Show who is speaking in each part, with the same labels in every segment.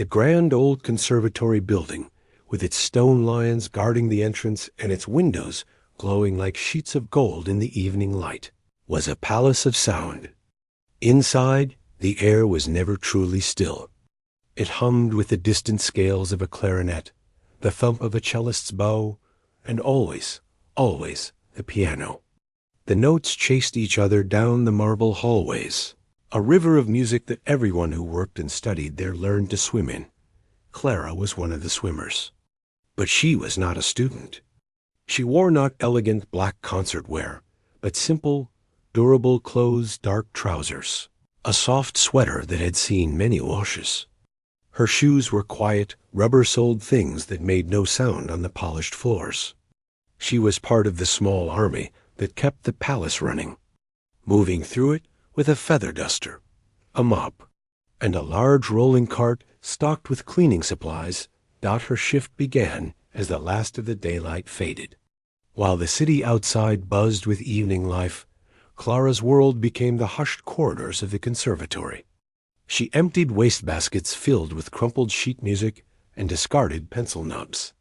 Speaker 1: The grand old conservatory building, with its stone lions guarding the entrance and its windows glowing like sheets of gold in the evening light, was a palace of sound. Inside, the air was never truly still. It hummed with the distant scales of a clarinet, the thump of a cellist's bow, and always, always the piano. The notes chased each other down the marble hallways, a river of music that everyone who worked and studied there learned to swim in. Clara was one of the swimmers. But she was not a student. She wore not elegant black concert wear, but simple, durable closed dark trousers, a soft sweater that had seen many washes. Her shoes were quiet, rubber-soled things that made no sound on the polished floors. She was part of the small army that kept the palace running, moving through it with a feather duster, a mop, and a large rolling cart stocked with cleaning supplies. Her shift began as the last of the daylight faded. While the city outside buzzed with evening life, Clara's world became the hushed corridors of the conservatory. She emptied wastebaskets filled with crumpled sheet music and discarded pencil nubs.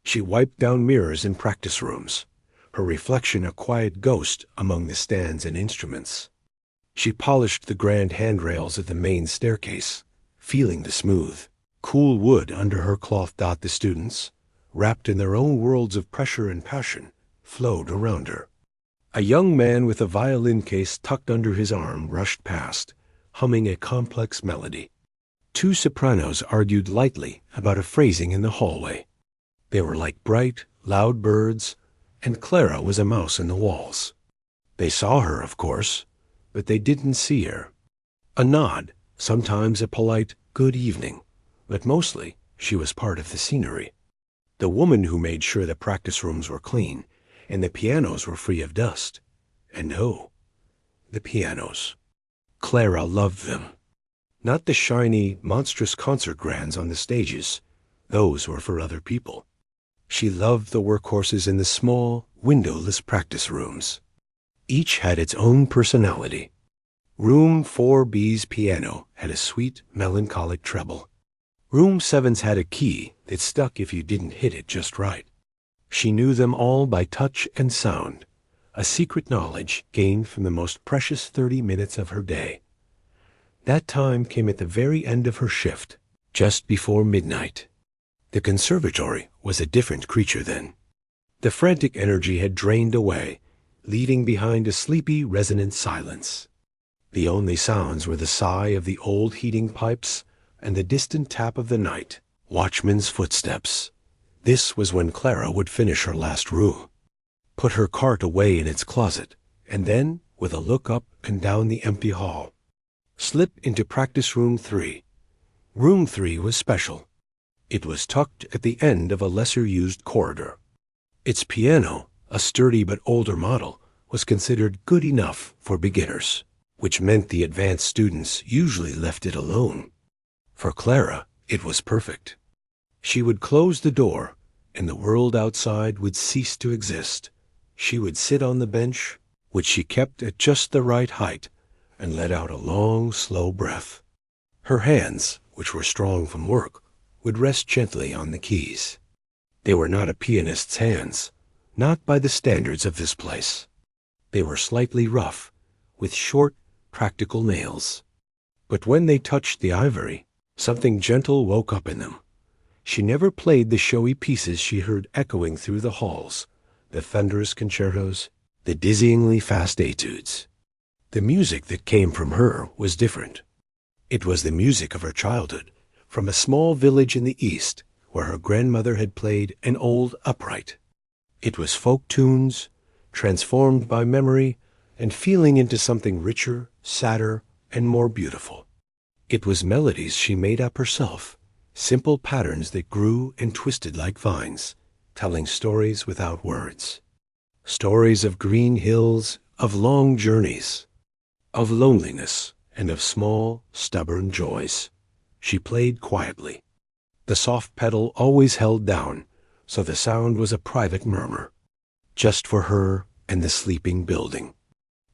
Speaker 1: She wiped down mirrors in practice rooms, her reflection a quiet ghost among the stands and instruments. She polished the grand handrails of the main staircase, feeling the smooth, cool wood under her cloth. The students, wrapped in their own worlds of pressure and passion, flowed around her. A young man with a violin case tucked under his arm rushed past, humming a complex melody. Two sopranos argued lightly about a phrasing in the hallway. They were like bright, loud birds, and Clara was a mouse in the walls. They saw her, of course, but they didn't see her. A nod, sometimes a polite good evening, but mostly she was part of the scenery. The woman who made sure the practice rooms were clean and the pianos were free of dust. And the pianos. Clara loved them. Not the shiny, monstrous concert grands on the stages. Those were for other people. She loved the workhorses in the small, windowless practice rooms. Each had its own personality. Room 4B's piano had a sweet, melancholic treble. Room 7's had a key that stuck if you didn't hit it just right. She knew them all by touch and sound, a secret knowledge gained from the most precious 30 minutes of her day. That time came at the very end of her shift, just before midnight. The conservatory was a different creature then. The frantic energy had drained away, leaving behind a sleepy, resonant silence. The only sounds were the sigh of the old heating pipes and the distant tap of the night watchman's footsteps. This was when Clara would finish her last roux, put her cart away in its closet, and then, with a look up and down the empty hall, slip into practice room 3. Room 3 was special. It was tucked at the end of a lesser-used corridor. Its piano, a sturdy but older model, was considered good enough for beginners, which meant the advanced students usually left it alone. For Clara, it was perfect. She would close the door, and the world outside would cease to exist. She would sit on the bench, which she kept at just the right height, and let out a long, slow breath. Her hands, which were strong from work, would rest gently on the keys. They were not a pianist's hands, not by the standards of this place. They were slightly rough, with short, practical nails. But when they touched the ivory, something gentle woke up in them. She never played the showy pieces she heard echoing through the halls, the thunderous concertos, the dizzyingly fast etudes. The music that came from her was different. It was the music of her childhood, from a small village in the east where her grandmother had played an old upright. It was folk tunes, transformed by memory and feeling into something richer, sadder, and more beautiful. It was melodies she made up herself, simple patterns that grew and twisted like vines, telling stories without words. Stories of green hills, of long journeys, of loneliness, and of small, stubborn joys. She played quietly. The soft pedal always held down, so the sound was a private murmur, just for her and the sleeping building.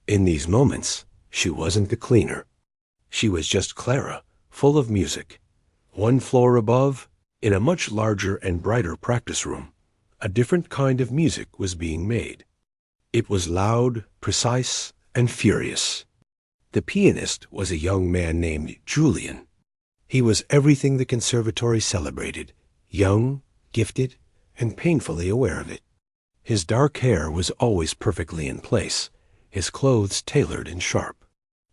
Speaker 1: In these moments, she wasn't the cleaner. She was just Clara, full of music, One floor above, in a much larger and brighter practice room, a different kind of music was being made. It was loud, precise, and furious. The pianist was a young man named Julian. He was everything the conservatory celebrated, young, gifted, and painfully aware of it. His dark hair was always perfectly in place, his clothes tailored and sharp.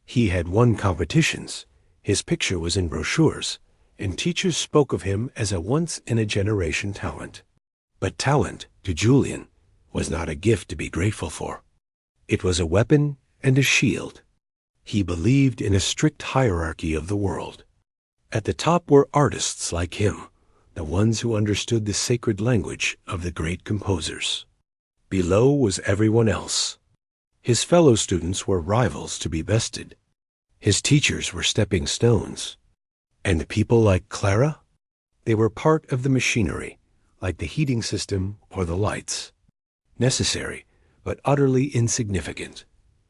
Speaker 1: He had won competitions, his picture was in brochures, and teachers spoke of him as a once-in-a-generation talent. But talent, to Julian, was not a gift to be grateful for. It was a weapon and a shield. He believed in a strict hierarchy of the world. At the top were artists like him, the ones who understood the sacred language of the great composers. Below was everyone else. His fellow students were rivals to be bested. His teachers were stepping stones. And people like Clara? They were part of the machinery, like the heating system or the lights. Necessary, but utterly insignificant.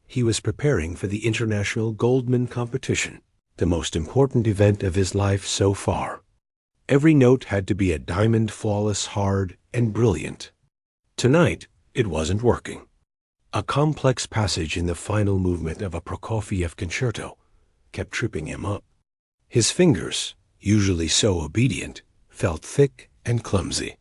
Speaker 1: He was preparing for the International Goldman competition, the most important event of his life so far. Every note had to be a diamond flawless, hard, and brilliant. Tonight, it wasn't working. A complex passage in the final movement of a Prokofiev concerto kept tripping him up. His fingers, usually so obedient, felt thick and clumsy.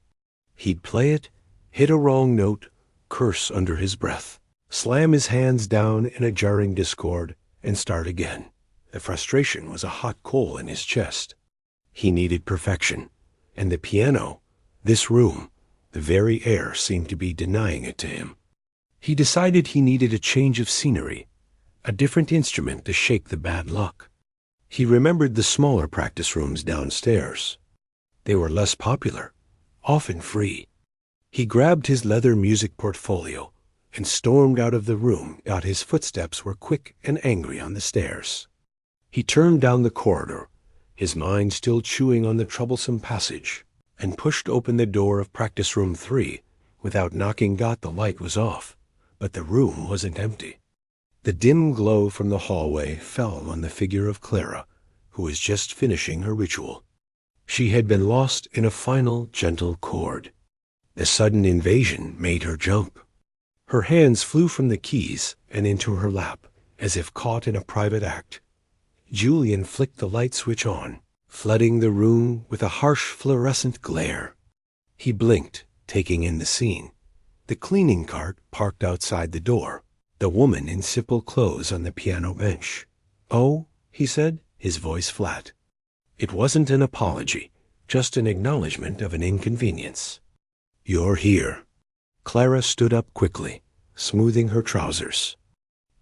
Speaker 1: He'd play it, hit a wrong note, curse under his breath, slam his hands down in a jarring discord, and start again. The frustration was a hot coal in his chest. He needed perfection, and the piano, this room, the very air seemed to be denying it to him. He decided he needed a change of scenery, a different instrument to shake the bad luck. He remembered the smaller practice rooms downstairs. They were less popular, often free. He grabbed his leather music portfolio and stormed out of the room. His footsteps were quick and angry on the stairs. He turned down the corridor, his mind still chewing on the troublesome passage, and pushed open the door of practice room 3 without knocking. The light was off, but the room wasn't empty. The dim glow from the hallway fell on the figure of Clara, who was just finishing her ritual. She had been lost in a final, gentle chord. The sudden invasion made her jump. Her hands flew from the keys and into her lap, as if caught in a private act. Julian flicked the light switch on, flooding the room with a harsh fluorescent glare. He blinked, taking in the scene. The cleaning cart parked outside the door, the woman in simple clothes on the piano bench. "Oh," he said, his voice flat. It wasn't an apology, just an acknowledgement of an inconvenience. "You're here." Clara stood up quickly, smoothing her trousers.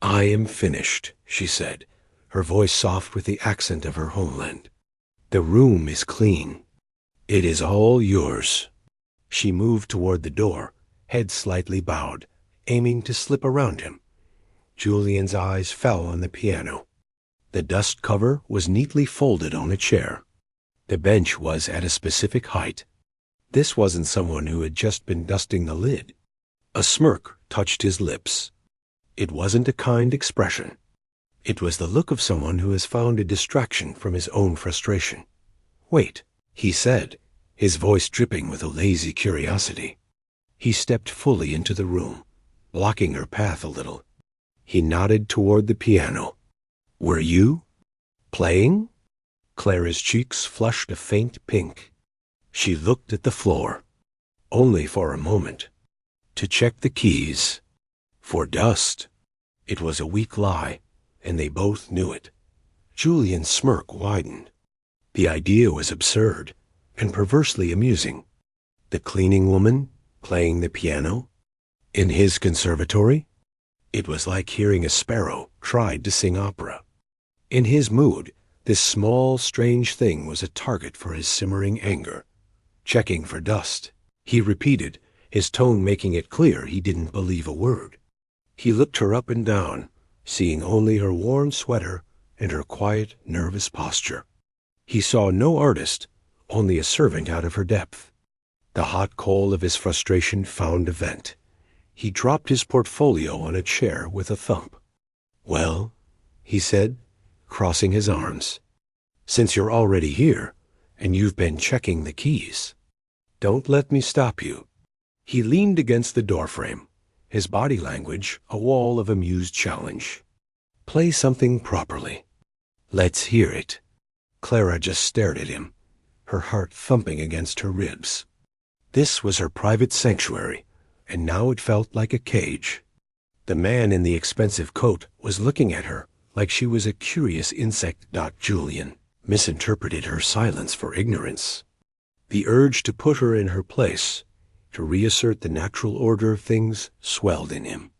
Speaker 1: "I am finished," she said, her voice soft with the accent of her homeland. "The room is clean. It is all yours." She moved toward the door, head slightly bowed, aiming to slip around him. Julian's eyes fell on the piano. The dust cover was neatly folded on a chair. The bench was at a specific height. This wasn't someone who had just been dusting the lid. A smirk touched his lips. It wasn't a kind expression. It was the look of someone who has found a distraction from his own frustration. "Wait," he said, his voice dripping with a lazy curiosity. He stepped fully into the room, blocking her path a little. He nodded toward the piano. "Were you playing?" Clara's cheeks flushed a faint pink. She looked at the floor, only for a moment, to check the keys. For dust. It was a weak lie, and they both knew it. Julian's smirk widened. The idea was absurd and perversely amusing. The cleaning woman playing the piano? In his conservatory? It was like hearing a sparrow tried to sing opera. In his mood, this small, strange thing was a target for his simmering anger. Checking for dust, he repeated, his tone making it clear he didn't believe a word. He looked her up and down, seeing only her worn sweater and her quiet, nervous posture. He saw no artist, only a servant out of her depth. The hot coal of his frustration found a vent. He dropped his portfolio on a chair with a thump. "Well," he said, crossing his arms, "since you're already here, and you've been checking the keys. Don't let me stop you." He leaned against the doorframe, his body language a wall of amused challenge. "Play something properly. Let's hear it." Clara just stared at him, her heart thumping against her ribs. This was her private sanctuary, and now it felt like a cage. The man in the expensive coat was looking at her like she was a curious insect. Julian misinterpreted her silence for ignorance. The urge to put her in her place, to reassert the natural order of things, swelled in him.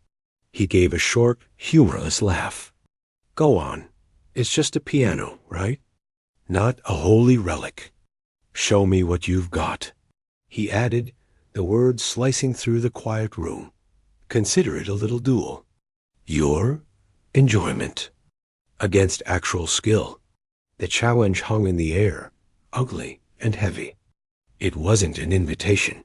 Speaker 1: He gave a short, humorless laugh. "Go on. It's just a piano, right? Not a holy relic. Show me what you've got." He added, the words slicing through the quiet room. "Consider it a little duel. Your enjoyment against actual skill." The challenge hung in the air, ugly and heavy. It wasn't an invitation.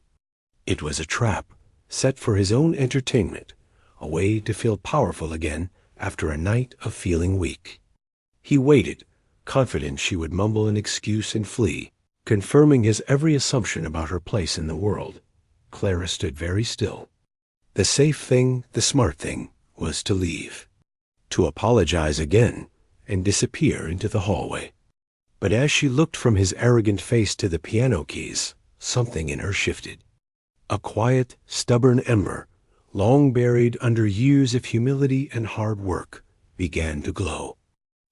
Speaker 1: It was a trap, set for his own entertainment, a way to feel powerful again after a night of feeling weak. He waited, confident she would mumble an excuse and flee, confirming his every assumption about her place in the world. Clara stood very still. The safe thing, the smart thing, was to leave, to apologize again, and disappear into the hallway. But as she looked from his arrogant face to the piano keys, something in her shifted. A quiet, stubborn ember, long buried under years of humility and hard work, began to glow.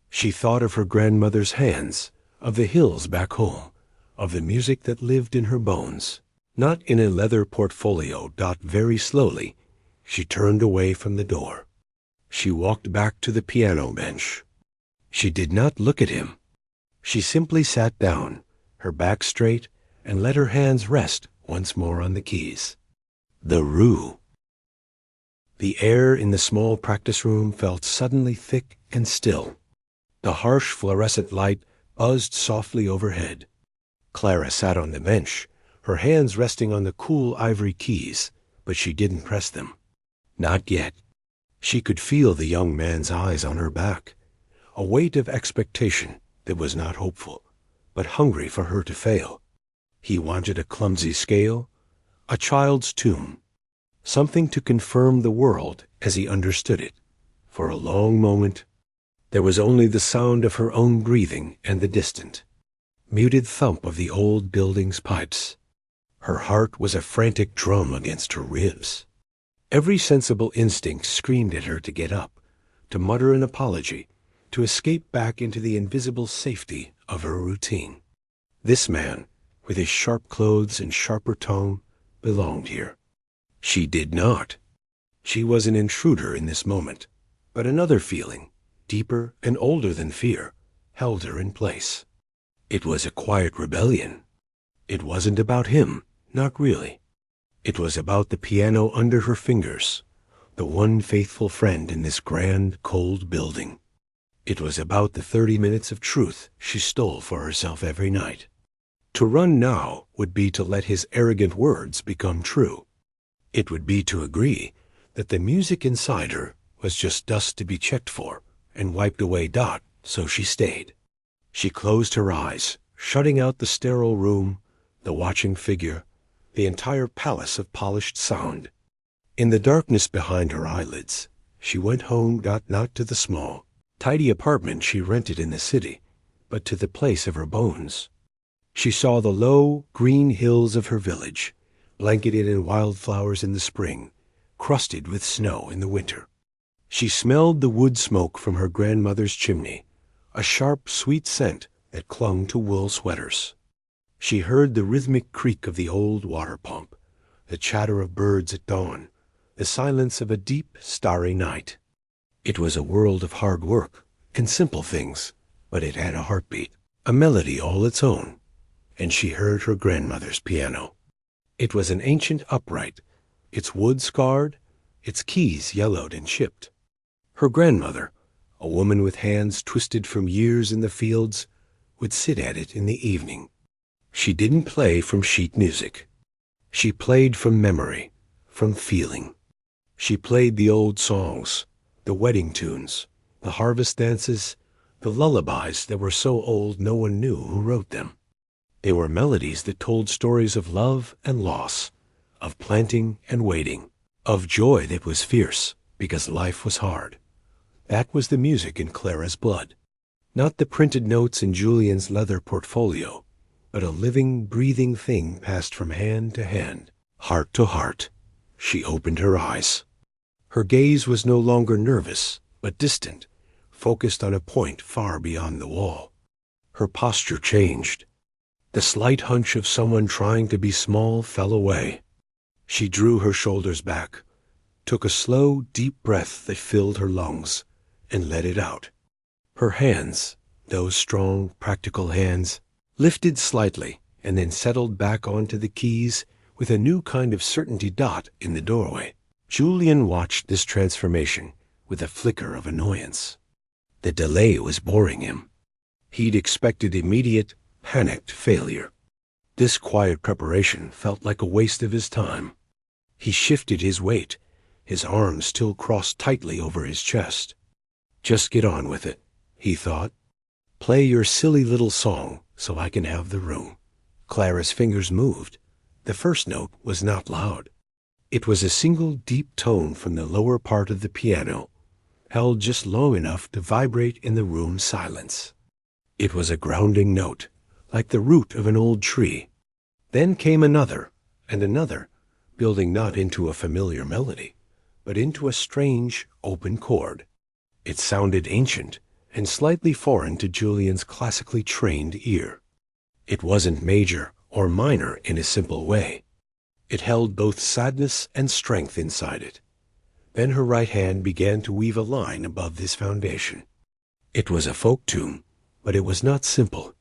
Speaker 1: She thought of her grandmother's hands, of the hills back home, of the music that lived in her bones. Not in a leather portfolio. Very slowly, she turned away from the door. She walked back to the piano bench. She did not look at him. She simply sat down, her back straight, and let her hands rest once more on the keys. The roux. The air in the small practice room felt suddenly thick and still. The harsh fluorescent light buzzed softly overhead. Clara sat on the bench, her hands resting on the cool ivory keys, but she didn't press them. Not yet. She could feel the young man's eyes on her back, a weight of expectation that was not hopeful, but hungry for her to fail. He wanted a clumsy scale, a child's tune, something to confirm the world as he understood it. For a long moment, there was only the sound of her own breathing and the distant, muted thump of the old building's pipes. Her heart was a frantic drum against her ribs. Every sensible instinct screamed at her to get up, to mutter an apology, to escape back into the invisible safety of her routine. This man, with his sharp clothes and sharper tone, belonged here. She did not. She was an intruder in this moment, but another feeling, deeper and older than fear, held her in place. It was a quiet rebellion. It wasn't about him, not really. It was about the piano under her fingers, the one faithful friend in this grand, cold building. It was about the 30 minutes of truth she stole for herself every night. To run now would be to let his arrogant words become true. It would be to agree that the music inside her was just dust to be checked for and wiped away. So she stayed. She closed her eyes, shutting out the sterile room, the watching figure, the entire palace of polished sound. In the darkness behind her eyelids, she went home, not to the small, tidy apartment she rented in the city, but to the place of her bones. She saw the low, green hills of her village, blanketed in wildflowers in the spring, crusted with snow in the winter. She smelled the wood smoke from her grandmother's chimney, a sharp, sweet scent that clung to wool sweaters. She heard the rhythmic creak of the old water pump, the chatter of birds at dawn, the silence of a deep, starry night. It was a world of hard work and simple things, but it had a heartbeat, a melody all its own, and she heard her grandmother's piano. It was an ancient upright, its wood scarred, its keys yellowed and chipped. Her grandmother, a woman with hands twisted from years in the fields, would sit at it in the evening. She didn't play from sheet music. She played from memory, from feeling. She played the old songs, the wedding tunes, the harvest dances, the lullabies that were so old no one knew who wrote them. They were melodies that told stories of love and loss, of planting and waiting, of joy that was fierce because life was hard. That was the music in Clara's blood. Not the printed notes in Julian's leather portfolio, but a living, breathing thing passed from hand to hand, heart to heart. She opened her eyes. Her gaze was no longer nervous, but distant, focused on a point far beyond the wall. Her posture changed. The slight hunch of someone trying to be small fell away. She drew her shoulders back, took a slow, deep breath that filled her lungs, and let it out. Her hands, those strong, practical hands, lifted slightly and then settled back onto the keys with a new kind of certainty dot in the doorway. Julian watched this transformation with a flicker of annoyance. The delay was boring him. He'd expected immediate, panicked failure. This quiet preparation felt like a waste of his time. He shifted his weight, his arms still crossed tightly over his chest. Just get on with it, he thought. Play your silly little song so I can have the room. Clara's fingers moved. The first note was not loud. It was a single deep tone from the lower part of the piano, held just low enough to vibrate in the room's silence. It was a grounding note, like the root of an old tree. Then came another, and another, building not into a familiar melody, but into a strange, open chord. It sounded ancient and slightly foreign to Julian's classically trained ear. It wasn't major or minor in a simple way. It held both sadness and strength inside it. Then her right hand began to weave a line above this foundation. It was a folk tune, but it was not simple.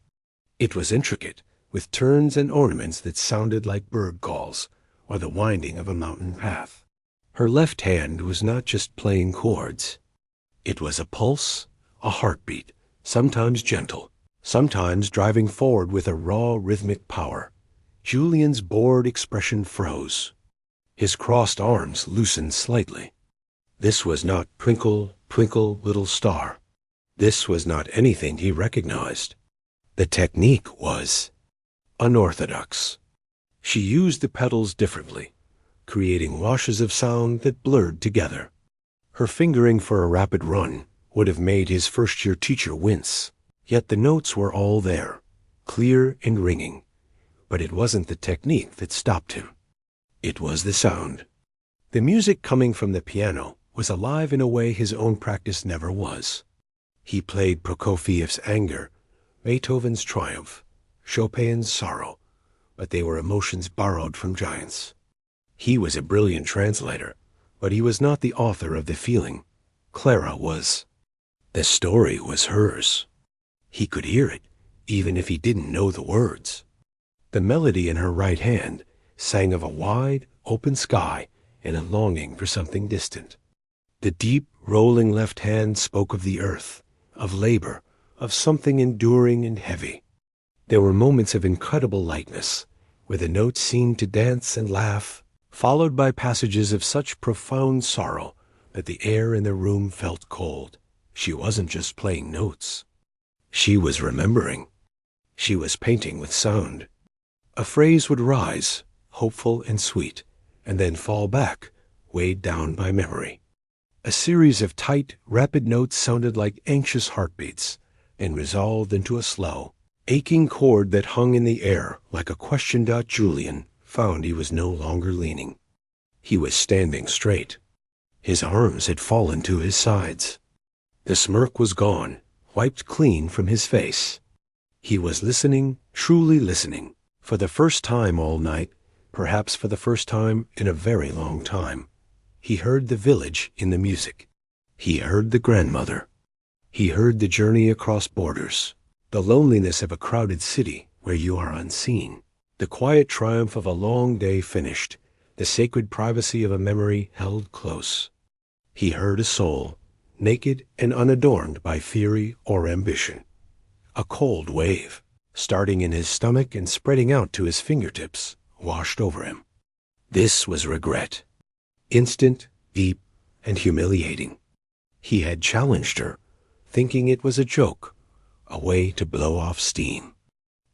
Speaker 1: It was intricate, with turns and ornaments that sounded like bird calls or the winding of a mountain path. Her left hand was not just playing chords. It was a pulse, a heartbeat, sometimes gentle, sometimes driving forward with a raw rhythmic power. Julian's bored expression froze. His crossed arms loosened slightly. This was not Twinkle, Twinkle, Little Star. This was not anything he recognized. The technique was unorthodox. She used the pedals differently, creating washes of sound that blurred together. Her fingering for a rapid run would have made his first-year teacher wince, yet the notes were all there, clear and ringing. But it wasn't the technique that stopped him. It was the sound. The music coming from the piano was alive in a way his own practice never was. He played Prokofiev's Anger, Beethoven's Triumph, Chopin's Sorrow, but they were emotions borrowed from giants. He was a brilliant translator, but he was not the author of the feeling. Clara was. The story was hers. He could hear it, even if he didn't know the words. The melody in her right hand sang of a wide, open sky and a longing for something distant. The deep, rolling left hand spoke of the earth, of labor, of something enduring and heavy. There were moments of incredible lightness, where the notes seemed to dance and laugh, followed by passages of such profound sorrow that the air in the room felt cold. She wasn't just playing notes. She was remembering. She was painting with sound. A phrase would rise, hopeful and sweet, and then fall back, weighed down by memory. A series of tight, rapid notes sounded like anxious heartbeats, and resolved into a slow, aching chord that hung in the air like a question. Julian found he was no longer leaning. He was standing straight. His arms had fallen to his sides. The smirk was gone, wiped clean from his face. He was listening, truly listening, for the first time all night, perhaps for the first time in a very long time. He heard the village in the music. He heard the grandmother. He heard the journey across borders, the loneliness of a crowded city where you are unseen, the quiet triumph of a long day finished, the sacred privacy of a memory held close. He heard a soul, naked and unadorned by theory or ambition. A cold wave, starting in his stomach and spreading out to his fingertips, washed over him. This was regret. Instant, deep, and humiliating. He had challenged her, thinking it was a joke, a way to blow off steam.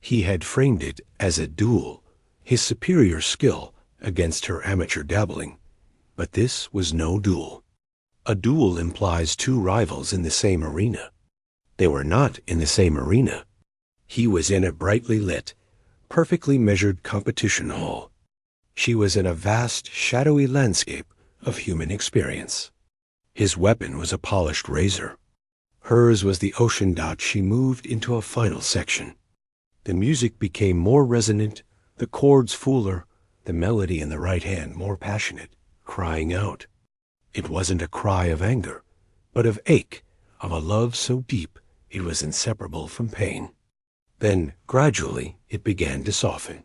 Speaker 1: He had framed it as a duel, his superior skill against her amateur dabbling. But this was no duel. A duel implies two rivals in the same arena. They were not in the same arena. He was in a brightly lit, perfectly measured competition hall. She was in a vast, shadowy landscape of human experience. His weapon was a polished razor. Hers was the ocean dot she moved into a final section. The music became more resonant, the chords fuller, the melody in the right hand more passionate, crying out. It wasn't a cry of anger, but of ache, of a love so deep it was inseparable from pain. Then, gradually, it began to soften.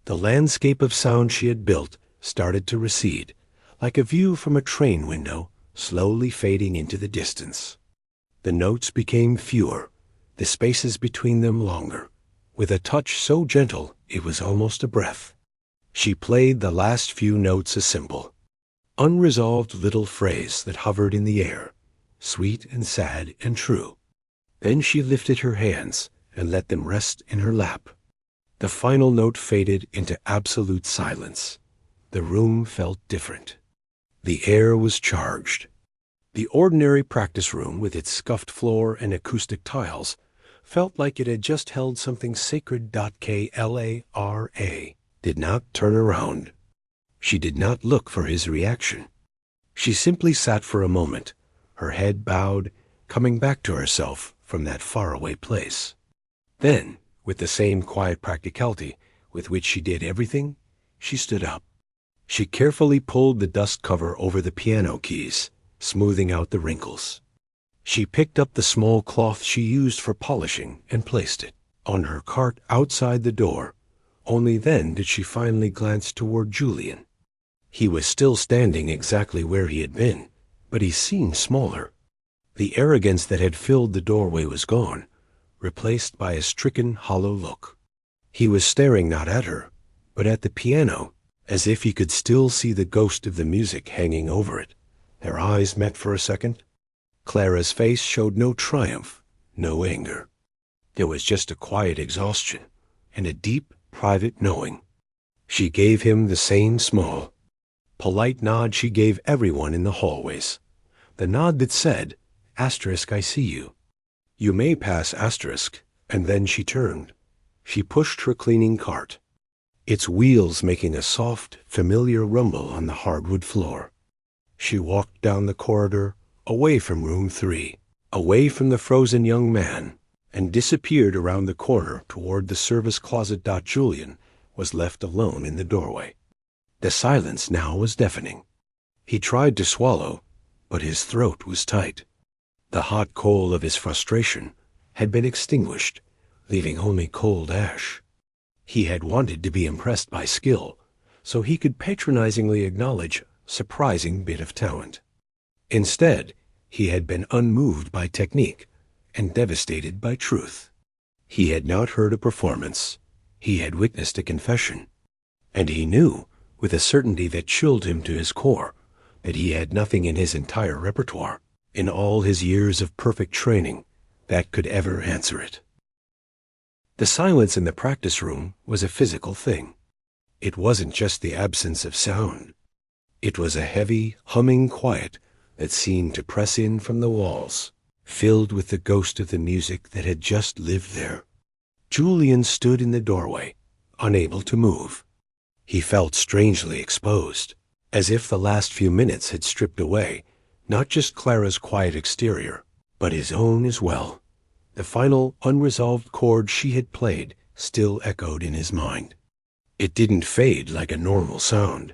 Speaker 1: The landscape of sound she had built started to recede, like a view from a train window, slowly fading into the distance. The notes became fewer, the spaces between them longer, with a touch so gentle it was almost a breath. She played the last few notes a simple, unresolved little phrase that hovered in the air, sweet and sad and true. Then she lifted her hands and let them rest in her lap. The final note faded into absolute silence. The room felt different. The air was charged. The ordinary practice room, with its scuffed floor and acoustic tiles, felt like it had just held something sacred. Clara did not turn around. She did not look for his reaction. She simply sat for a moment, her head bowed, coming back to herself from that faraway place. Then, with the same quiet practicality with which she did everything, she stood up. She carefully pulled the dust cover over the piano keys, smoothing out the wrinkles. She picked up the small cloth she used for polishing and placed it on her cart outside the door. Only then did she finally glance toward Julian. He was still standing exactly where he had been, but he seemed smaller. The arrogance that had filled the doorway was gone, replaced by a stricken, hollow look. He was staring not at her, but at the piano, as if he could still see the ghost of the music hanging over it. Their eyes met for a second. Clara's face showed no triumph, no anger. There was just a quiet exhaustion and a deep, private knowing. She gave him the same small, polite nod she gave everyone in the hallways, the nod that said, "*I see you. You may pass *" and then she turned. She pushed her cleaning cart, its wheels making a soft, familiar rumble on the hardwood floor. She walked down the corridor, away from room 3, away from the frozen young man, and disappeared around the corner toward the service closet. Julian was left alone in the doorway. The silence now was deafening. He tried to swallow, but his throat was tight. The hot coal of his frustration had been extinguished, leaving only cold ash. He had wanted to be impressed by skill, so he could patronizingly acknowledge surprising bit of talent. Instead, he had been unmoved by technique and devastated by truth. He had not heard a performance. He had witnessed a confession. And he knew, with a certainty that chilled him to his core, that he had nothing in his entire repertoire, in all his years of perfect training, that could ever answer it. The silence in the practice room was a physical thing. It wasn't just the absence of sound. It was a heavy, humming quiet that seemed to press in from the walls, filled with the ghost of the music that had just lived there. Julian stood in the doorway, unable to move. He felt strangely exposed, as if the last few minutes had stripped away not just Clara's quiet exterior, but his own as well. The final, unresolved chord she had played still echoed in his mind. It didn't fade like a normal sound.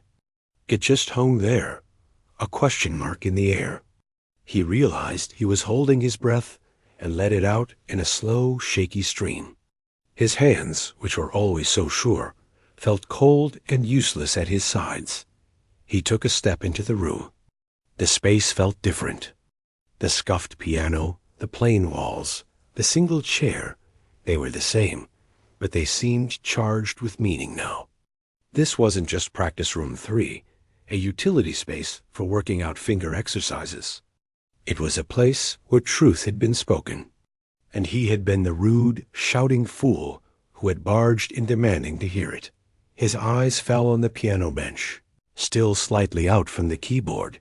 Speaker 1: It just hung there, a question mark in the air. He realized he was holding his breath and let it out in a slow, shaky stream. His hands, which were always so sure, felt cold and useless at his sides. He took a step into the room. The space felt different. The scuffed piano, the plain walls, the single chair, they were the same, but they seemed charged with meaning now. This wasn't just practice room 3, a utility space for working out finger exercises. It was a place where truth had been spoken, and he had been the rude, shouting fool who had barged in demanding to hear it. His eyes fell on the piano bench, still slightly out from the keyboard.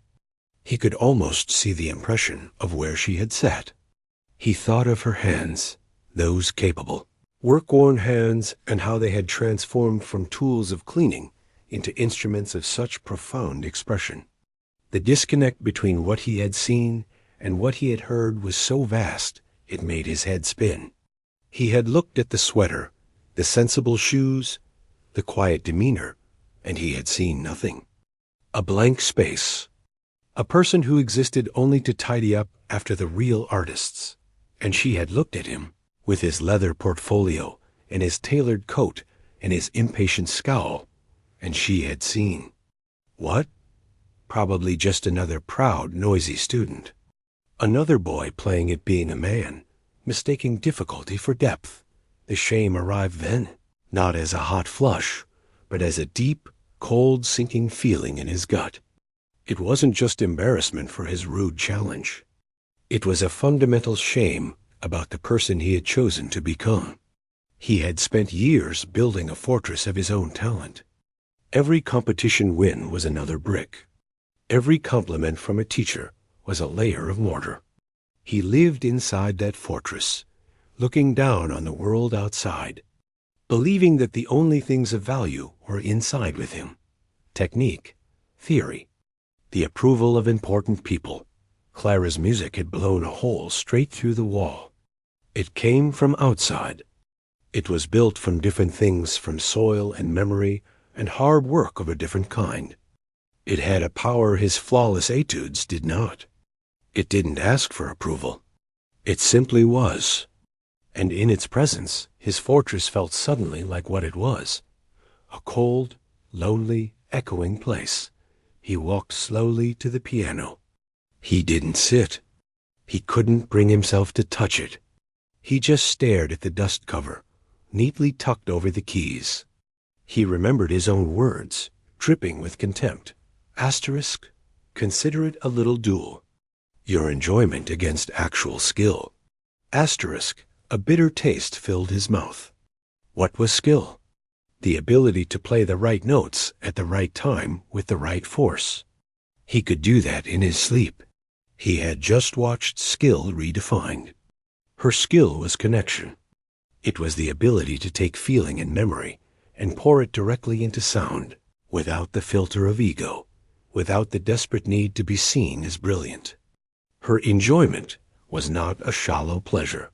Speaker 1: He could almost see the impression of where she had sat. He thought of her hands, those capable, work-worn hands, and how they had transformed from tools of cleaning into instruments of such profound expression. The disconnect between what he had seen and what he had heard was so vast it made his head spin. He had looked at the sweater, the sensible shoes, the quiet demeanor, and he had seen nothing. A blank space. A person who existed only to tidy up after the real artists. And she had looked at him, with his leather portfolio and his tailored coat and his impatient scowl, and she had seen. What? Probably just another proud, noisy student. Another boy playing at being a man, mistaking difficulty for depth. The shame arrived then, not as a hot flush, but as a deep, cold, sinking feeling in his gut. It wasn't just embarrassment for his rude challenge. It was a fundamental shame about the person he had chosen to become. He had spent years building a fortress of his own talent. Every competition win was another brick. Every compliment from a teacher was a layer of mortar. He lived inside that fortress, looking down on the world outside, believing that the only things of value were inside with him. Technique, theory, the approval of important people. Clara's music had blown a hole straight through the wall. It came from outside. It was built from different things, from soil and memory and hard work of a different kind. It had a power his flawless etudes did not. It didn't ask for approval. It simply was. And in its presence, his fortress felt suddenly like what it was, a cold, lonely, echoing place. He walked slowly to the piano. He didn't sit. He couldn't bring himself to touch it. He just stared at the dust cover, neatly tucked over the keys. He remembered his own words, dripping with contempt. Asterisk, consider it a little duel. Your enjoyment against actual skill. Asterisk, a bitter taste filled his mouth. What was skill? The ability to play the right notes at the right time with the right force. He could do that in his sleep. He had just watched skill redefined. Her skill was connection. It was the ability to take feeling and memory and pour it directly into sound, without the filter of ego, without the desperate need to be seen as brilliant. Her enjoyment was not a shallow pleasure.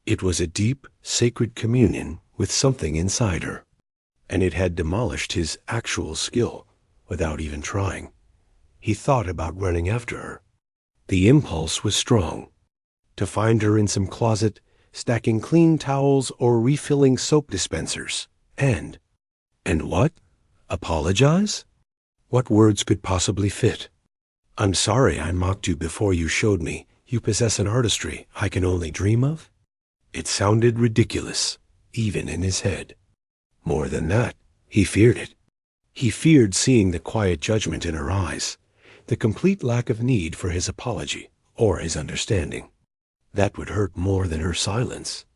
Speaker 1: It was a deep, sacred communion with something inside her, and it had demolished his actual skill without even trying. He thought about running after her. The impulse was strong, to find her in some closet, stacking clean towels or refilling soap dispensers, and what? Apologize? What words could possibly fit? I'm sorry I mocked you before you showed me you possess an artistry I can only dream of? It sounded ridiculous, even in his head. More than that, he feared it. He feared seeing the quiet judgment in her eyes, the complete lack of need for his apology or his understanding. That would hurt more than her silence.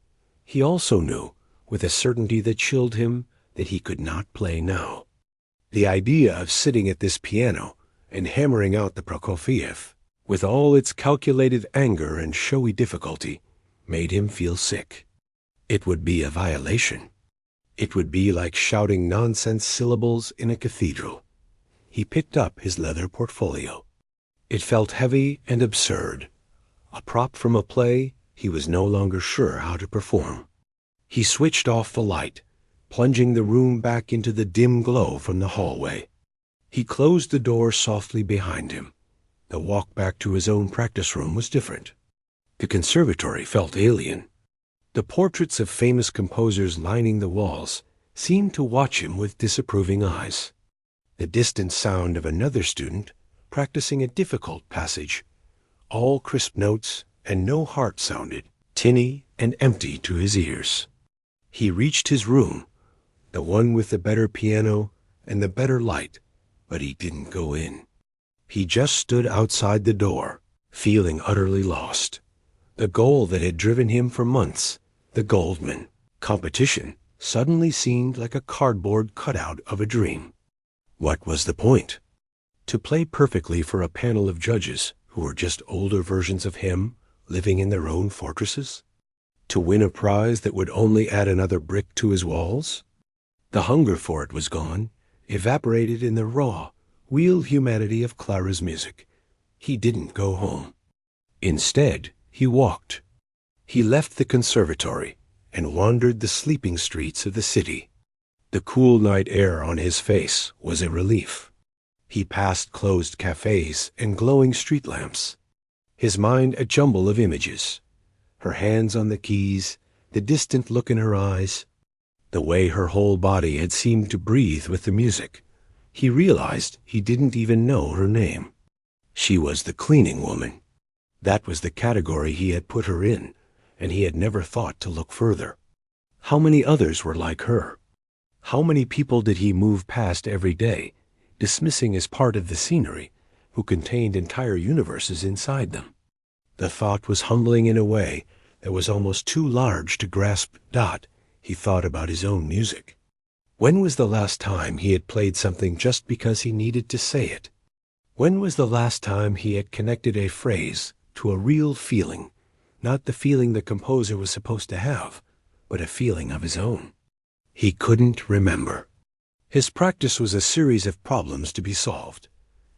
Speaker 1: He also knew, with a certainty that chilled him, that he could not play now. The idea of sitting at this piano and hammering out the Prokofiev, with all its calculated anger and showy difficulty, made him feel sick. It would be a violation. It would be like shouting nonsense syllables in a cathedral. He picked up his leather portfolio. It felt heavy and absurd, a prop from a play he was no longer sure how to perform. He switched off the light, plunging the room back into the dim glow from the hallway. He closed the door softly behind him. The walk back to his own practice room was different. The conservatory felt alien. The portraits of famous composers lining the walls seemed to watch him with disapproving eyes. The distant sound of another student practicing a difficult passage, all crisp notes and no heart sounded, tinny and empty to his ears. He reached his room, the one with the better piano and the better light, but he didn't go in. He just stood outside the door, feeling utterly lost. The goal that had driven him for months, the Goldman, competition, suddenly seemed like a cardboard cutout of a dream. What was the point? To play perfectly for a panel of judges who were just older versions of him, living in their own fortresses? To win a prize that would only add another brick to his walls? The hunger for it was gone, evaporated in the raw, real humanity of Clara's music. He didn't go home. Instead, he walked. He left the conservatory and wandered the sleeping streets of the city. The cool night air on his face was a relief. He passed closed cafes and glowing street lamps. His mind a jumble of images. Her hands on the keys, the distant look in her eyes, the way her whole body had seemed to breathe with the music. He realized he didn't even know her name. She was the cleaning woman. That was the category he had put her in, and he had never thought to look further. How many others were like her? How many people did he move past every day, dismissing as part of the scenery, who contained entire universes inside them? The thought was humbling in a way that was almost too large to grasp. He thought about his own music. When was the last time he had played something just because he needed to say it? When was the last time he had connected a phrase to a real feeling, not the feeling the composer was supposed to have, but a feeling of his own? He couldn't remember. His practice was a series of problems to be solved.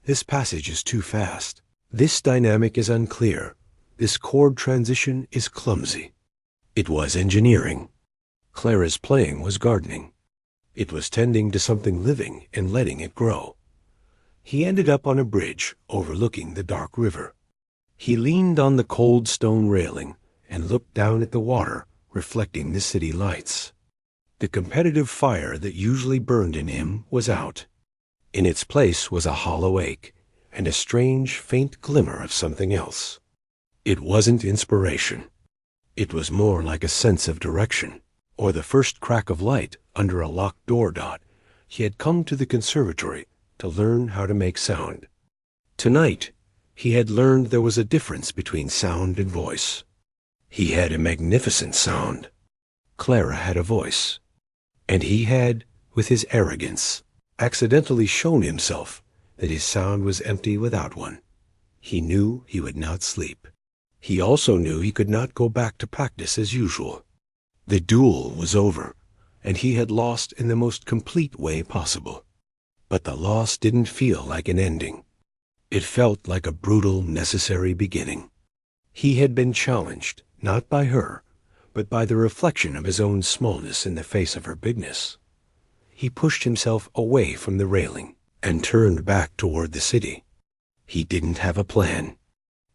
Speaker 1: This passage is too fast. This dynamic is unclear. This chord transition is clumsy. It was engineering. Clara's playing was gardening. It was tending to something living and letting it grow. He ended up on a bridge overlooking the dark river. He leaned on the cold stone railing and looked down at the water reflecting the city lights. The competitive fire that usually burned in him was out. In its place was a hollow ache and a strange, faint glimmer of something else. It wasn't inspiration. It was more like a sense of direction, or the first crack of light under a locked door. He had come to the conservatory to learn how to make sound. Tonight, he had learned there was a difference between sound and voice. He had a magnificent sound. Clara had a voice. And he had, with his arrogance, accidentally shown himself that his sound was empty without one. He knew he would not sleep. He also knew he could not go back to practice as usual. The duel was over, and he had lost in the most complete way possible. But the loss didn't feel like an ending. It felt like a brutal, necessary beginning. He had been challenged, not by her, but by the reflection of his own smallness in the face of her bigness. He pushed himself away from the railing and turned back toward the city. He didn't have a plan.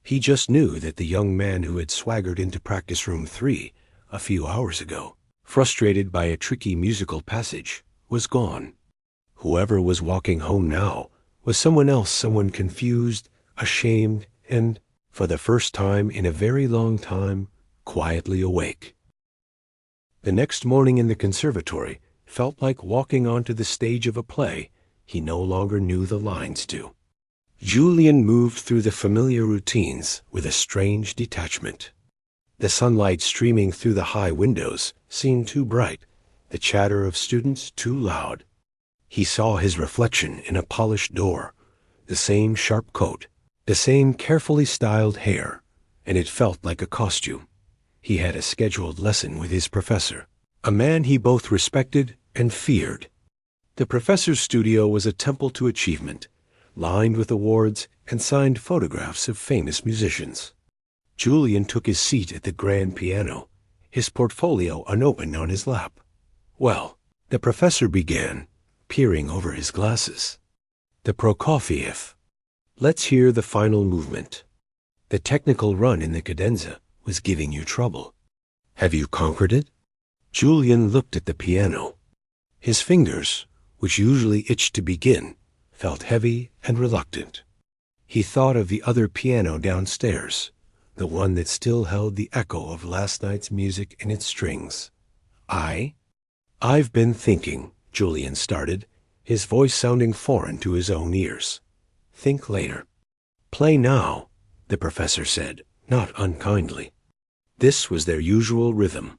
Speaker 1: He just knew that the young man who had swaggered into practice room 3 a few hours ago, frustrated by a tricky musical passage, was gone. Whoever was walking home now was someone else, someone confused, ashamed, and, for the first time in a very long time, quietly awake. The next morning in the conservatory felt like walking onto the stage of a play he no longer knew the lines to. Julian moved through the familiar routines with a strange detachment. The sunlight streaming through the high windows seemed too bright, the chatter of students too loud. He saw his reflection in a polished door, the same sharp coat, the same carefully styled hair, and it felt like a costume. He had a scheduled lesson with his professor, a man he both respected and feared. The professor's studio was a temple to achievement, lined with awards and signed photographs of famous musicians. Julian took his seat at the grand piano, his portfolio unopened on his lap. Well, the professor began, peering over his glasses. The Prokofiev. Let's hear the final movement. The technical run in the cadenza was giving you trouble. Have you conquered it? Julian looked at the piano. His fingers, which usually itched to begin, felt heavy and reluctant. He thought of the other piano downstairs, the one that still held the echo of last night's music in its strings. I've been thinking, Julian started, his voice sounding foreign to his own ears. Think later. Play now, the professor said, not unkindly. This was their usual rhythm.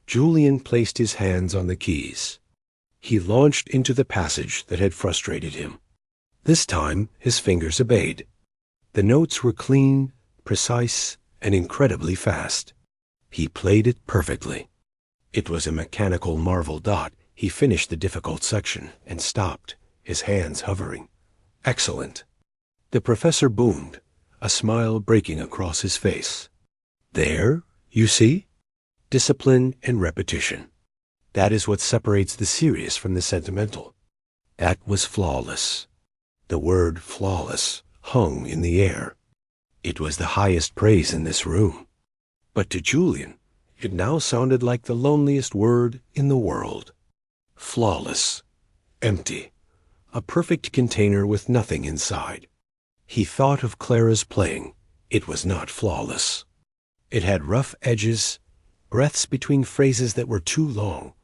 Speaker 1: Julian placed his hands on the keys. He launched into the passage that had frustrated him. This time, his fingers obeyed. The notes were clean, precise, and incredibly fast. He played it perfectly. It was a mechanical marvel dot. He finished the difficult section and stopped, his hands hovering. Excellent. The professor boomed, a smile breaking across his face. There, you see? Discipline and repetition. That is what separates the serious from the sentimental. That was flawless. The word flawless hung in the air. It was the highest praise in this room. But to Julian, it now sounded like the loneliest word in the world. Flawless. Empty. A perfect container with nothing inside. He thought of Clara's playing. It was not flawless. It had rough edges, breaths between phrases that were too long,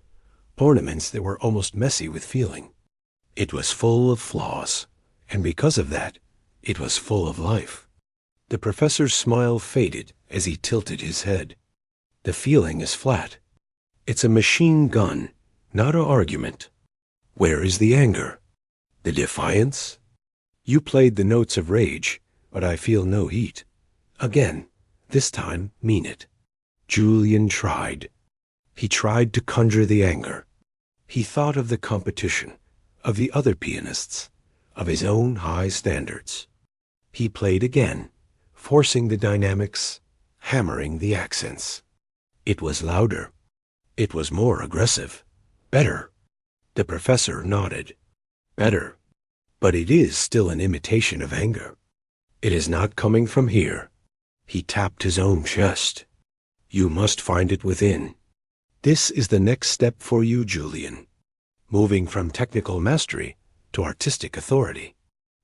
Speaker 1: ornaments that were almost messy with feeling. It was full of flaws, and because of that, it was full of life. The professor's smile faded as he tilted his head. The feeling is flat. It's a machine gun, not an argument. Where is the anger? The defiance? You played the notes of rage, but I feel no heat. Again, this time mean it. Julian tried. He tried to conjure the anger. He thought of the competition, of the other pianists, of his own high standards. He played again, forcing the dynamics, hammering the accents. It was louder. It was more aggressive. Better. The professor nodded. Better. But it is still an imitation of anger. It is not coming from here. He tapped his own chest. You must find it within. This is the next step for you, Julian. Moving from technical mastery to artistic authority.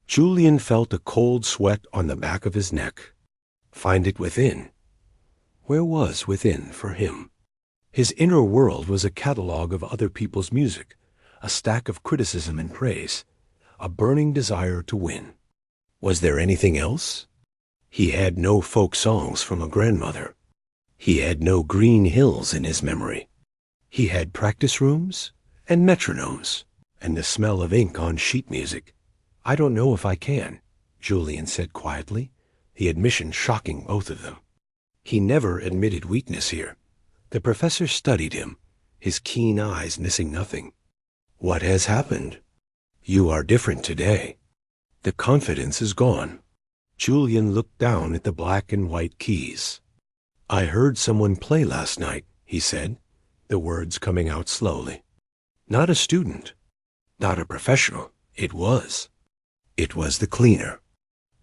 Speaker 1: Julian felt a cold sweat on the back of his neck. Find it within. Where was within for him? His inner world was a catalogue of other people's music, a stack of criticism and praise, a burning desire to win. Was there anything else? He had no folk songs from a grandmother. He had no green hills in his memory. He had practice rooms and metronomes and the smell of ink on sheet music. I don't know if I can, Julian said quietly, the admission shocking both of them. He never admitted weakness here. The professor studied him, his keen eyes missing nothing. What has happened? You are different today. The confidence is gone. Julian looked down at the black and white keys. I heard someone play last night, he said, the words coming out slowly. Not a student, not a professional. It was. It was the cleaner.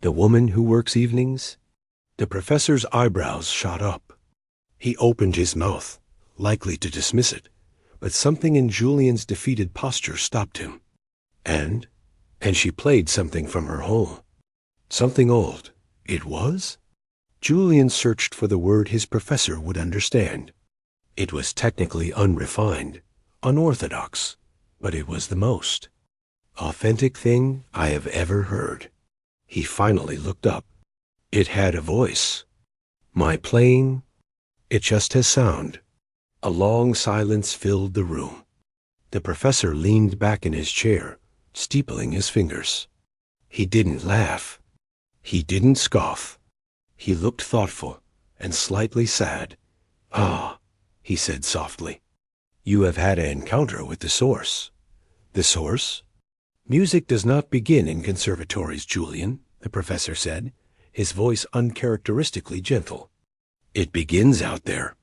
Speaker 1: The woman who works evenings. The professor's eyebrows shot up. He opened his mouth, likely to dismiss it, but something in Julian's defeated posture stopped him. And she played something from her home. Something old. It was? Julian searched for the word his professor would understand. It was technically unrefined, unorthodox, but it was the most authentic thing I have ever heard. He finally looked up. It had a voice. My playing, it just has sound. A long silence filled the room. The professor leaned back in his chair, steepling his fingers. He didn't laugh. He didn't scoff. He looked thoughtful and slightly sad. Ah, he said softly. You have had an encounter with the source. The source? Music does not begin in conservatories, Julian, the professor said, his voice uncharacteristically gentle. It begins out there.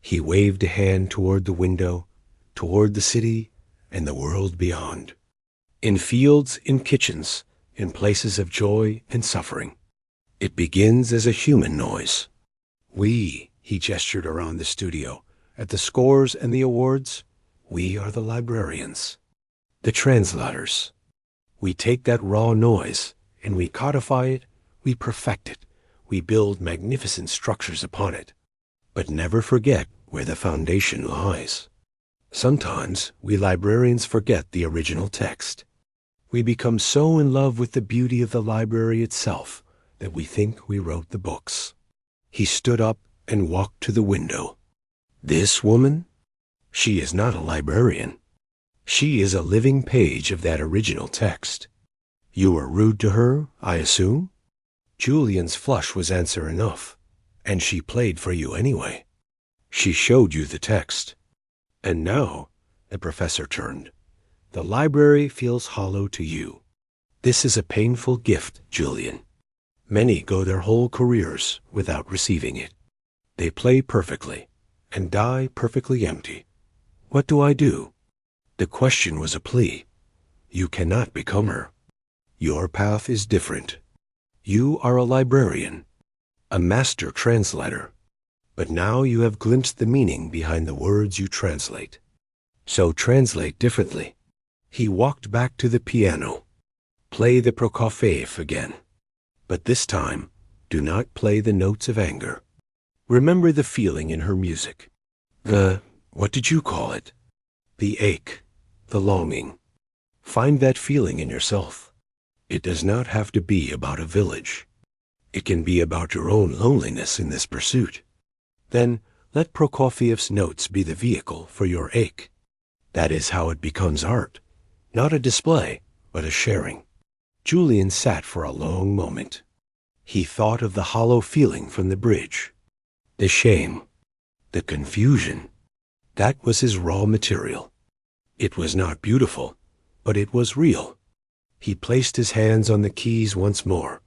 Speaker 1: He waved a hand toward the window, toward the city and the world beyond. In fields, in kitchens, in places of joy and suffering. It begins as a human noise. He gestured around the studio, at the scores and the awards, we are the librarians, the translators. We take that raw noise and we codify it, we perfect it, we build magnificent structures upon it, but never forget where the foundation lies. Sometimes we librarians forget the original text. We become so in love with the beauty of the library itself that we think we wrote the books. He stood up and walked to the window. This woman? She is not a librarian. She is a living page of that original text. You were rude to her, I assume? Julian's flush was answer enough, and she played for you anyway. She showed you the text. And now, the professor turned, the library feels hollow to you. This is a painful gift, Julian. Many go their whole careers without receiving it. They play perfectly and die perfectly empty. What do I do? The question was a plea. You cannot become her. Your path is different. You are a librarian, a master translator. But now you have glimpsed the meaning behind the words you translate. So translate differently. He walked back to the piano. Play the Prokofiev again. But this time, do not play the notes of anger. Remember the feeling in her music. What did you call it? The ache, the longing. Find that feeling in yourself. It does not have to be about a village. It can be about your own loneliness in this pursuit. Then let Prokofiev's notes be the vehicle for your ache. That is how it becomes art. Not a display, but a sharing. Julian sat for a long moment. He thought of the hollow feeling from the bridge. The shame. The confusion. That was his raw material. It was not beautiful, but it was real. He placed his hands on the keys once more.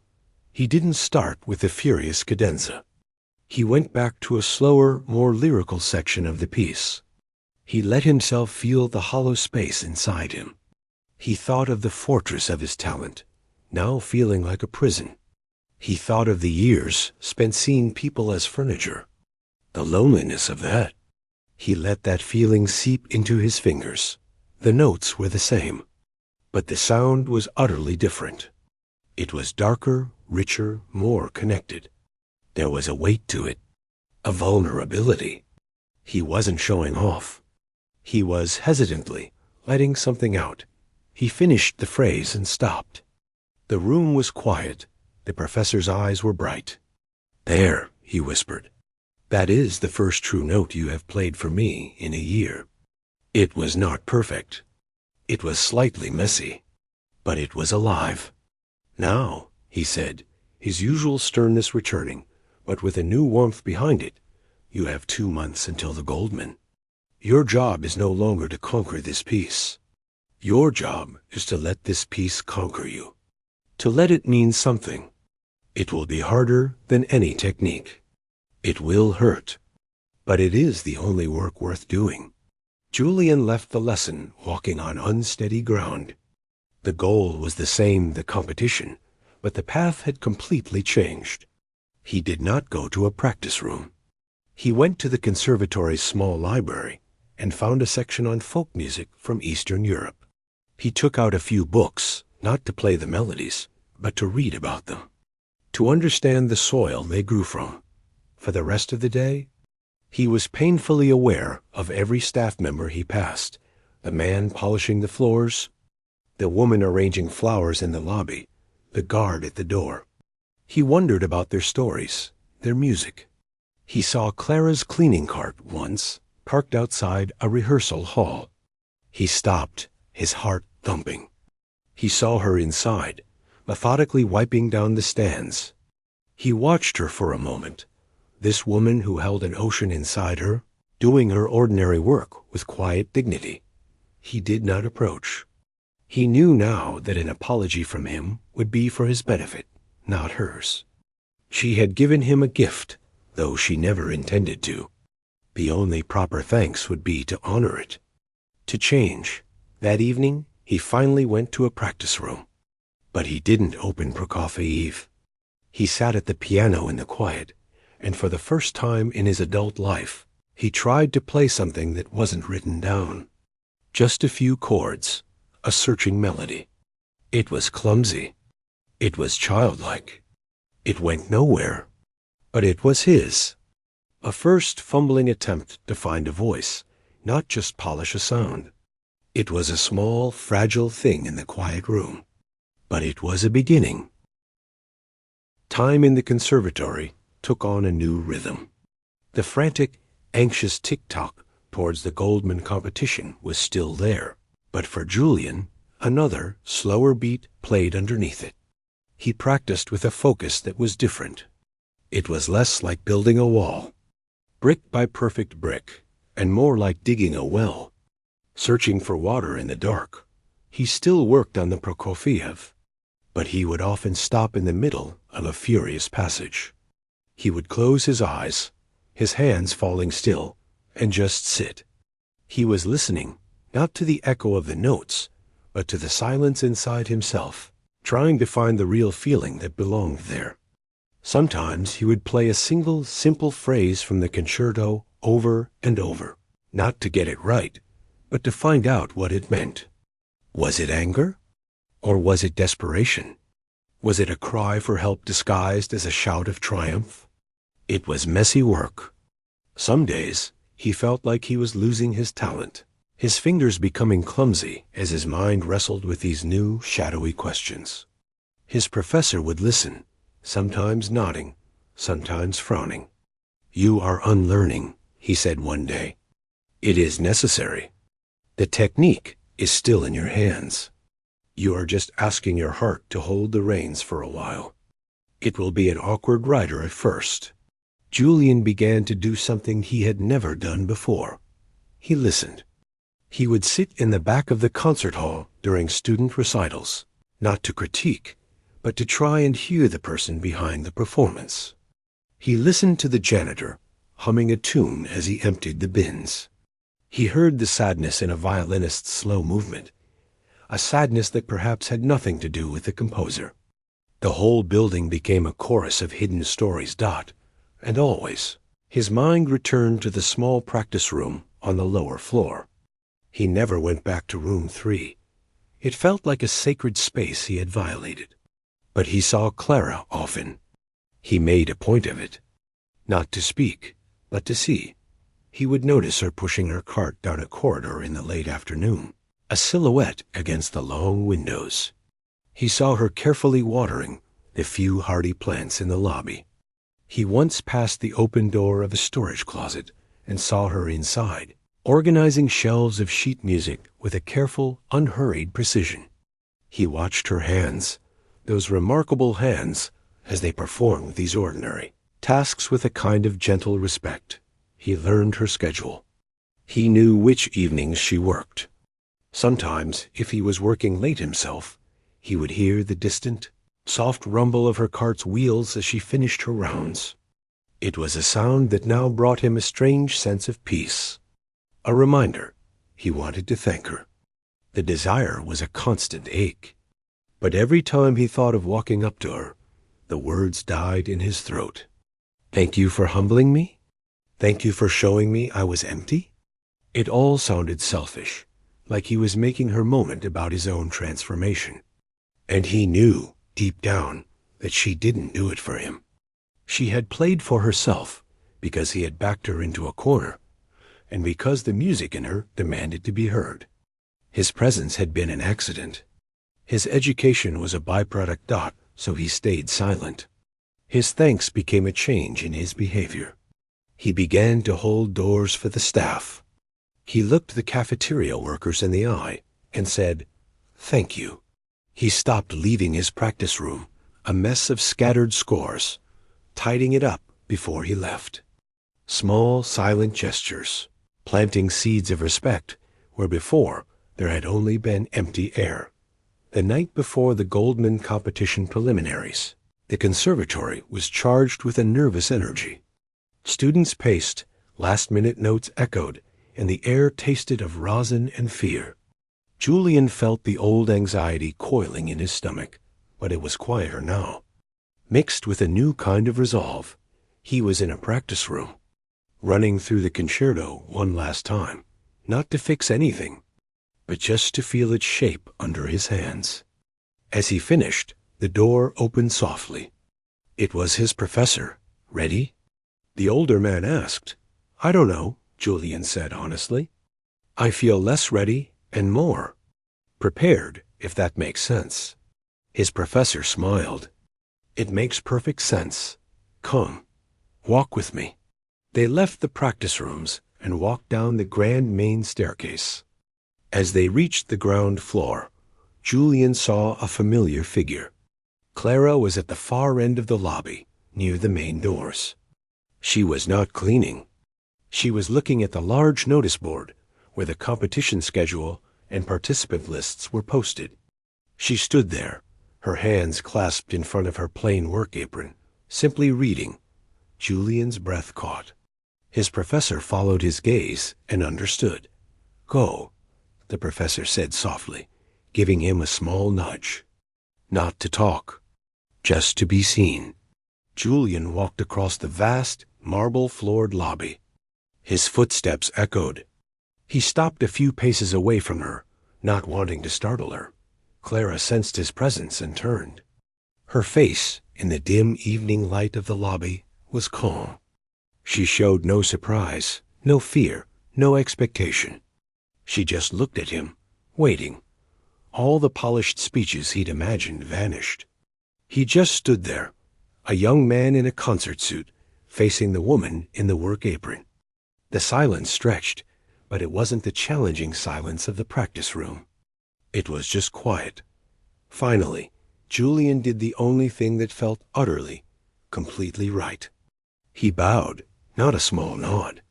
Speaker 1: He didn't start with the furious cadenza. He went back to a slower, more lyrical section of the piece. He let himself feel the hollow space inside him. He thought of the fortress of his talent, now feeling like a prison. He thought of the years spent seeing people as furniture. The loneliness of that. He let that feeling seep into his fingers. The notes were the same, but the sound was utterly different. It was darker, richer, more connected. There was a weight to it, a vulnerability. He wasn't showing off. He was hesitantly letting something out. He finished the phrase and stopped. The room was quiet. The professor's eyes were bright. "There," he whispered. "That is the first true note you have played for me in a year. It was not perfect. It was slightly messy, but it was alive. Now," he said, his usual sternness returning, but with a new warmth behind it, "you have 2 months until the Goldman. Your job is no longer to conquer this piece. Your job is to let this piece conquer you. To let it mean something. It will be harder than any technique. It will hurt. But it is the only work worth doing." Julian left the lesson walking on unsteady ground. The goal was the same, the competition, but the path had completely changed. He did not go to a practice room. He went to the conservatory's small library and found a section on folk music from Eastern Europe. He took out a few books, not to play the melodies, but to read about them, to understand the soil they grew from. For the rest of the day, he was painfully aware of every staff member he passed, the man polishing the floors, the woman arranging flowers in the lobby, the guard at the door. He wondered about their stories, their music. He saw Clara's cleaning cart once, parked outside a rehearsal hall. He stopped, his heart thumping. He saw her inside, methodically wiping down the stands. He watched her for a moment, this woman who held an ocean inside her, doing her ordinary work with quiet dignity. He did not approach. He knew now that an apology from him would be for his benefit, not hers. She had given him a gift, though she never intended to. The only proper thanks would be to honor it. To change. That evening, he finally went to a practice room. But he didn't open Prokofiev. He sat at the piano in the quiet, and for the first time in his adult life, he tried to play something that wasn't written down. Just a few chords, a searching melody. It was clumsy. It was childlike. It went nowhere. But it was his. A first fumbling attempt to find a voice, not just polish a sound. It was a small, fragile thing in the quiet room. But it was a beginning. Time in the conservatory took on a new rhythm. The frantic, anxious tick-tock towards the Goldman competition was still there, but for Julian, another, slower beat played underneath it. He practiced with a focus that was different. It was less like building a wall, brick by perfect brick, and more like digging a well, searching for water in the dark. He still worked on the Prokofiev, but he would often stop in the middle of a furious passage. He would close his eyes, his hands falling still, and just sit. He was listening, not to the echo of the notes, but to the silence inside himself, trying to find the real feeling that belonged there. Sometimes he would play a single, simple phrase from the concerto over and over, not to get it right, but to find out what it meant. Was it anger? Or was it desperation? Was it a cry for help disguised as a shout of triumph? It was messy work. Some days, he felt like he was losing his talent, his fingers becoming clumsy as his mind wrestled with these new, shadowy questions. His professor would listen, sometimes nodding, sometimes frowning. "You are unlearning," he said one day. "It is necessary. The technique is still in your hands. You are just asking your heart to hold the reins for a while. It will be an awkward rider at first." Julian began to do something he had never done before. He listened. He would sit in the back of the concert hall during student recitals, not to critique, but to try and hear the person behind the performance. He listened to the janitor, humming a tune as he emptied the bins. He heard the sadness in a violinist's slow movement, a sadness that perhaps had nothing to do with the composer. The whole building became a chorus of hidden stories. And always, his mind returned to the small practice room on the lower floor. He never went back to room 3. It felt like a sacred space he had violated. But he saw Clara often. He made a point of it. Not to speak, but to see. He would notice her pushing her cart down a corridor in the late afternoon, a silhouette against the long windows. He saw her carefully watering the few hardy plants in the lobby. He once passed the open door of a storage closet and saw her inside, organizing shelves of sheet music with a careful, unhurried precision. He watched her hands, those remarkable hands, as they performed these ordinary tasks with a kind of gentle respect. He learned her schedule. He knew which evenings she worked. Sometimes, if he was working late himself, he would hear the distant, soft rumble of her cart's wheels as she finished her rounds. It was a sound that now brought him a strange sense of peace. A reminder. He wanted to thank her. The desire was a constant ache. But every time he thought of walking up to her, the words died in his throat. "Thank you for humbling me? Thank you for showing me I was empty?" It all sounded selfish, like he was making her moment about his own transformation. And he knew, deep down, that she didn't do it for him. She had played for herself because he had backed her into a corner, and because the music in her demanded to be heard. His presence had been an accident. His education was a byproduct. So he stayed silent. His thanks became a change in his behavior. He began to hold doors for the staff. He looked the cafeteria workers in the eye and said, "Thank you." He stopped leaving his practice room, a mess of scattered scores, tidying it up before he left. Small, silent gestures, planting seeds of respect where before there had only been empty air. The night before the Goldman competition preliminaries, the conservatory was charged with a nervous energy. Students paced, last-minute notes echoed, and the air tasted of rosin and fear. Julian felt the old anxiety coiling in his stomach, but it was quieter now. Mixed with a new kind of resolve, he was in a practice room, running through the concerto one last time, not to fix anything, but just to feel its shape under his hands. As he finished, the door opened softly. It was his professor. "Ready?" The older man asked. "I don't know," Julian said honestly. "I feel less ready and more prepared, if that makes sense." His professor smiled. "It makes perfect sense. Come, walk with me." They left the practice rooms and walked down the grand main staircase. As they reached the ground floor, Julian saw a familiar figure. Clara was at the far end of the lobby, near the main doors. She was not cleaning. She was looking at the large notice board where the competition schedule and participant lists were posted. She stood there, her hands clasped in front of her plain work apron, simply reading. Julian's breath caught. His professor followed his gaze and understood. "Go," the professor said softly, giving him a small nudge. Not to talk, just to be seen. Julian walked across the vast, marble-floored lobby. His footsteps echoed. He stopped a few paces away from her, not wanting to startle her. Clara sensed his presence and turned. Her face, in the dim evening light of the lobby, was calm. She showed no surprise, no fear, no expectation. She just looked at him, waiting. All the polished speeches he'd imagined vanished. He just stood there, a young man in a concert suit, facing the woman in the work apron. The silence stretched, but it wasn't the challenging silence of the practice room. It was just quiet. Finally, Julian did the only thing that felt utterly, completely right. He bowed, not a small nod.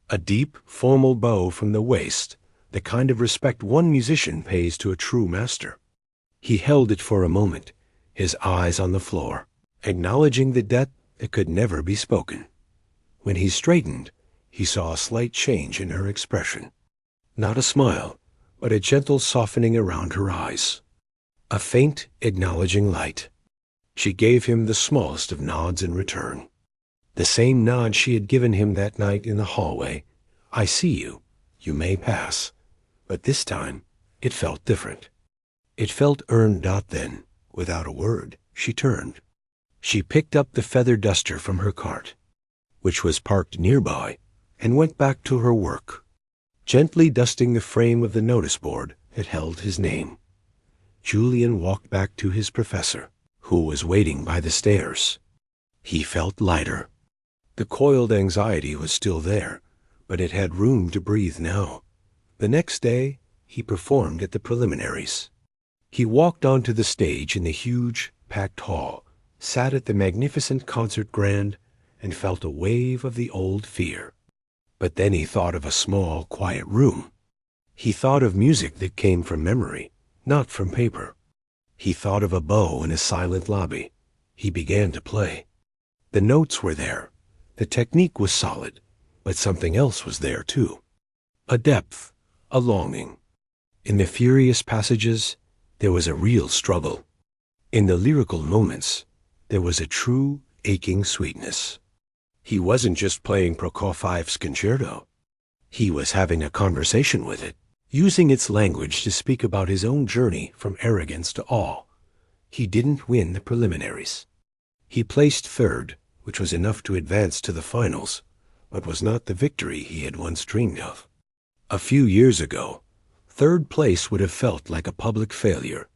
Speaker 1: A deep, formal bow from the waist, the kind of respect one musician pays to a true master. He held it for a moment, his eyes on the floor, acknowledging the debt that could never be spoken. When he straightened, he saw a slight change in her expression. Not a smile, but a gentle softening around her eyes. A faint, acknowledging light. She gave him the smallest of nods in return. The same nod she had given him that night in the hallway. "I see you. You may pass." But this time, it felt different. It felt earned out then. Without a word, she turned. She picked up the feather duster from her cart, which was parked nearby, and went back to her work, gently dusting the frame of the notice board that held his name. Julian walked back to his professor, who was waiting by the stairs. He felt lighter. The coiled anxiety was still there, but it had room to breathe now. The next day, he performed at the preliminaries. He walked onto the stage in the huge, packed hall, sat at the magnificent concert grand, and felt a wave of the old fear. But then he thought of a small, quiet room. He thought of music that came from memory, not from paper. He thought of a bow in a silent lobby. He began to play. The notes were there. The technique was solid, but something else was there too. A depth, a longing. In the furious passages, there was a real struggle. In the lyrical moments, there was a true, aching sweetness. He wasn't just playing Prokofiev's concerto. He was having a conversation with it, using its language to speak about his own journey from arrogance to awe. He didn't win the preliminaries. He placed third, which was enough to advance to the finals, but was not the victory he had once dreamed of. A few years ago, third place would have felt like a public failure.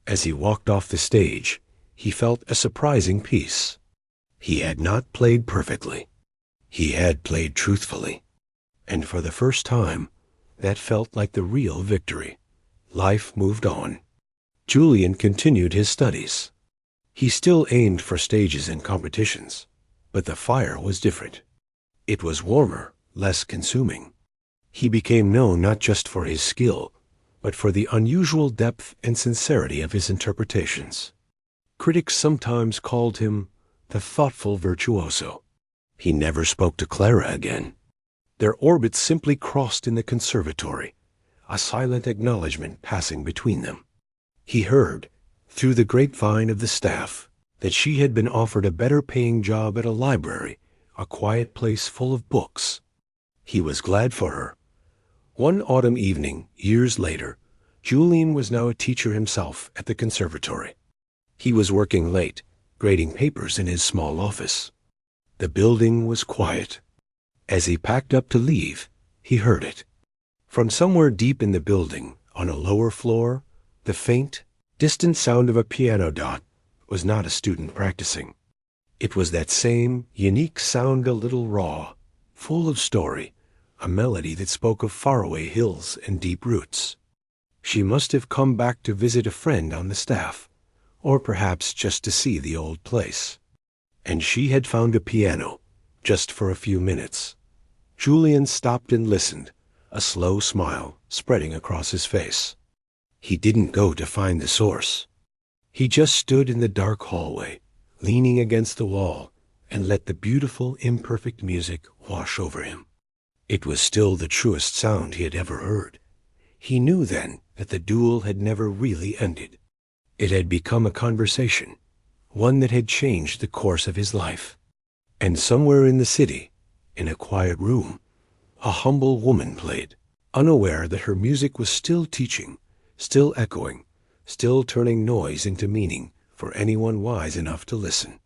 Speaker 1: As he walked off the stage, he felt a surprising peace. He had not played perfectly. He had played truthfully. And for the first time, that felt like the real victory. Life moved on. Julian continued his studies. He still aimed for stages and competitions, but the fire was different. It was warmer, less consuming. He became known not just for his skill, but for the unusual depth and sincerity of his interpretations. Critics sometimes called him the thoughtful virtuoso. He never spoke to Clara again. Their orbits simply crossed in the conservatory, a silent acknowledgement passing between them. He heard, through the grapevine of the staff, that she had been offered a better-paying job at a library, a quiet place full of books. He was glad for her. One autumn evening, years later, Julian was now a teacher himself at the conservatory. He was working late, grading papers in his small office. The building was quiet. As he packed up to leave, he heard it. From somewhere deep in the building, on a lower floor, the faint, distant sound of a piano dot was not a student practicing. It was that same unique sound, a little raw, full of story, a melody that spoke of faraway hills and deep roots. She must have come back to visit a friend on the staff, or perhaps just to see the old place. And she had found a piano, just for a few minutes. Julian stopped and listened, a slow smile spreading across his face. He didn't go to find the source. He just stood in the dark hallway, leaning against the wall, and let the beautiful, imperfect music wash over him. It was still the truest sound he had ever heard. He knew then that the duel had never really ended. It had become a conversation, one that had changed the course of his life. And somewhere in the city, in a quiet room, a humble woman played, unaware that her music was still teaching, still echoing, still turning noise into meaning for anyone wise enough to listen.